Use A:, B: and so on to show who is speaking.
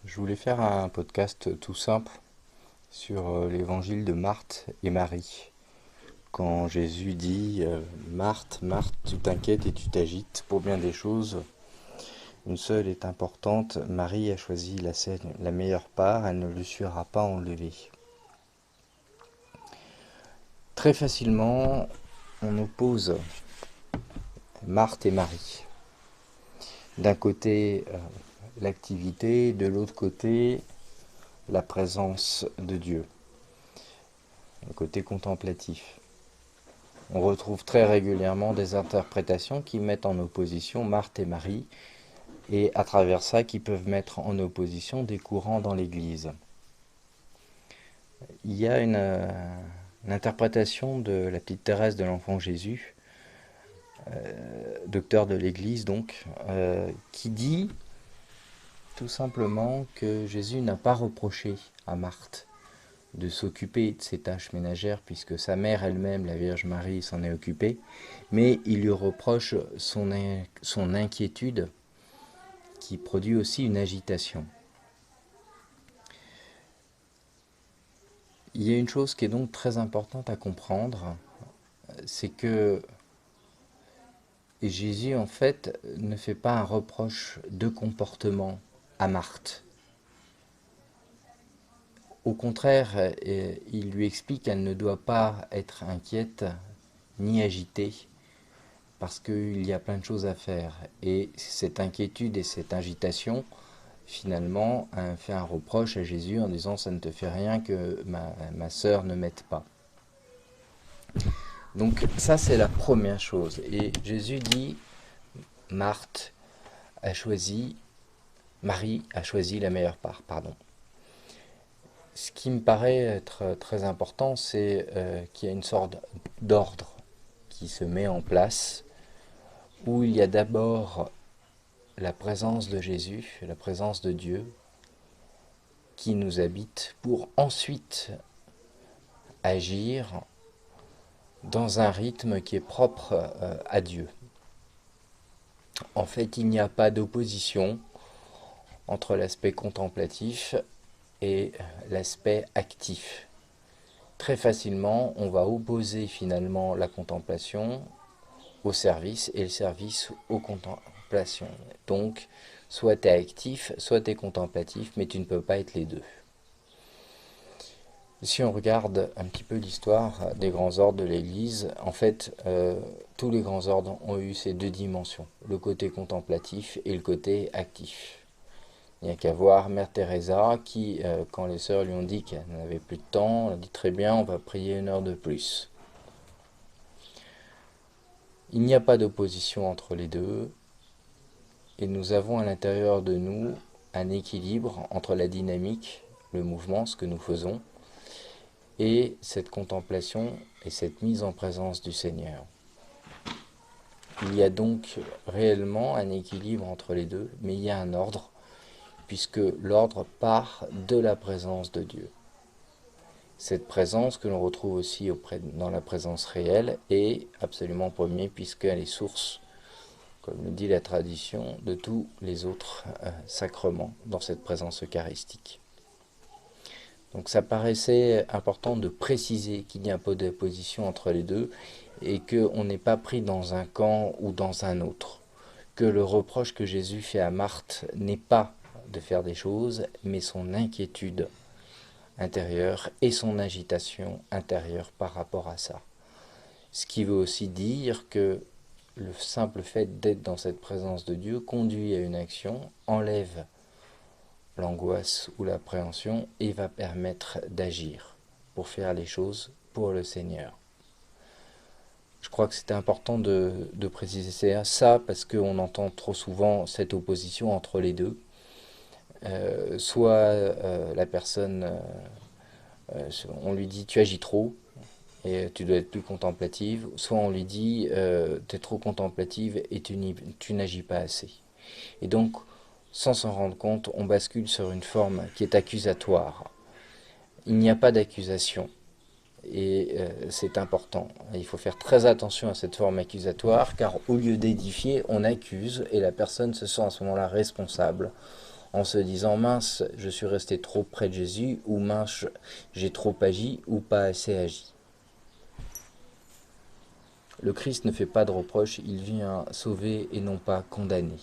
A: Je voulais faire un podcast tout simple sur l'évangile de Marthe et Marie. Quand Jésus dit Marthe, Marthe, tu t'inquiètes et tu t'agites pour bien des choses. Une seule est importante, Marie a choisi la meilleure part, elle ne lui sera pas enlevée. Très facilement, on oppose Marthe et Marie. D'un côté, l'activité, de l'autre côté, la présence de Dieu, le côté contemplatif. On retrouve très régulièrement des interprétations qui mettent en opposition Marthe et Marie, et à travers ça qui peuvent mettre en opposition des courants dans l'Église. Il y a une interprétation de la petite Thérèse de l'Enfant Jésus, docteur de l'Église donc, qui dit tout simplement que Jésus n'a pas reproché à Marthe de s'occuper de ses tâches ménagères, puisque sa mère elle-même, la Vierge Marie, s'en est occupée, mais il lui reproche son inquiétude qui produit aussi une agitation. Il y a une chose qui est donc très importante à comprendre, c'est que Jésus en fait ne fait pas un reproche de comportement à Marthe. Au contraire, il lui explique qu'elle ne doit pas être inquiète ni agitée, parce qu'il y a plein de choses à faire. Et cette inquiétude et cette agitation, finalement, fait un reproche à Jésus en disant « ça ne te fait rien que ma sœur ne m'aide pas ». Donc ça, c'est la première chose. Et Jésus dit « Marie a choisi la meilleure part. » Pardon. Ce qui me paraît être très important, c'est qu'il y a une sorte d'ordre qui se met en place, où il y a d'abord la présence de Jésus, la présence de Dieu, qui nous habite, pour ensuite agir dans un rythme qui est propre à Dieu. En fait, il n'y a pas d'opposition entre l'aspect contemplatif et l'aspect actif. Très facilement, on va opposer finalement la contemplation au service et le service aux contemplations. Donc, soit tu es actif, soit tu es contemplatif, mais tu ne peux pas être les deux. Si on regarde un petit peu l'histoire des grands ordres de l'Église, en fait, tous les grands ordres ont eu ces deux dimensions, le côté contemplatif et le côté actif. Il n'y a qu'à voir Mère Teresa qui, quand les sœurs lui ont dit qu'elle n'avait plus de temps, elle a dit très bien, on va prier 1 heure de plus. Il n'y a pas d'opposition entre les deux, et nous avons à l'intérieur de nous un équilibre entre la dynamique, le mouvement, ce que nous faisons, et cette contemplation et cette mise en présence du Seigneur. Il y a donc réellement un équilibre entre les deux, mais il y a un ordre, puisque l'ordre part de la présence de Dieu. Cette présence que l'on retrouve aussi dans la présence réelle est absolument première, puisqu'elle est source, comme le dit la tradition, de tous les autres sacrements dans cette présence eucharistique. Donc ça paraissait important de préciser qu'il n'y a pas d'opposition entre les deux et qu'on n'est pas pris dans un camp ou dans un autre. Que le reproche que Jésus fait à Marthe n'est pas de faire des choses, mais son inquiétude intérieure et son agitation intérieure par rapport à ça. Ce qui veut aussi dire que le simple fait d'être dans cette présence de Dieu conduit à une action, enlève l'angoisse ou l'appréhension et va permettre d'agir pour faire les choses pour le Seigneur. Je crois que c'était important de préciser ça parce qu'on entend trop souvent cette opposition entre les deux. Soit la personne, on lui dit tu agis trop et tu dois être plus contemplative, soit on lui dit tu es trop contemplative et tu n'agis pas assez. Et donc, sans s'en rendre compte, on bascule sur une forme qui est accusatoire. Il n'y a pas d'accusation. Et c'est important. Il faut faire très attention à cette forme accusatoire, car au lieu d'édifier, on accuse, et la personne se sent à ce moment-là responsable en se disant mince, je suis resté trop près de Jésus, ou mince, j'ai trop agi, ou pas assez agi. Le Christ ne fait pas de reproches, il vient sauver et non pas condamner.